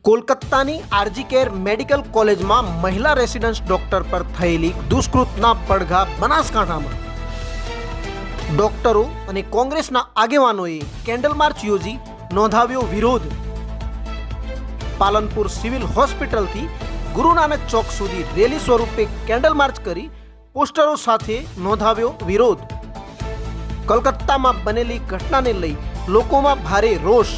કોલકાતાની R G care medical કોલેજમાં મહિલા residence doctor પર થયેલી દુષ્કૃતના પડઘા બનાસકાંઠામાં ડોક્ટરો અને કોંગ્રેસના આગેવાનોએ કેન્ડલ માર્ચ યોજી નોંધાવ્યો વિરોધ। પાલનપુર સિવિલ હોસ્પિટલથી ગુરુ નાનક ચોક સુધી રેલી સ્વરૂપે કેન્ડલ માર્ચ કરી પોસ્ટરો સાથે નોંધાવ્યો વિરોધ। કોલકાતામાં બનેલી ઘટનાને લઈ લોકોમાં ભારે રોષ।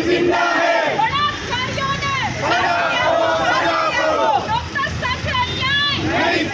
जिंदा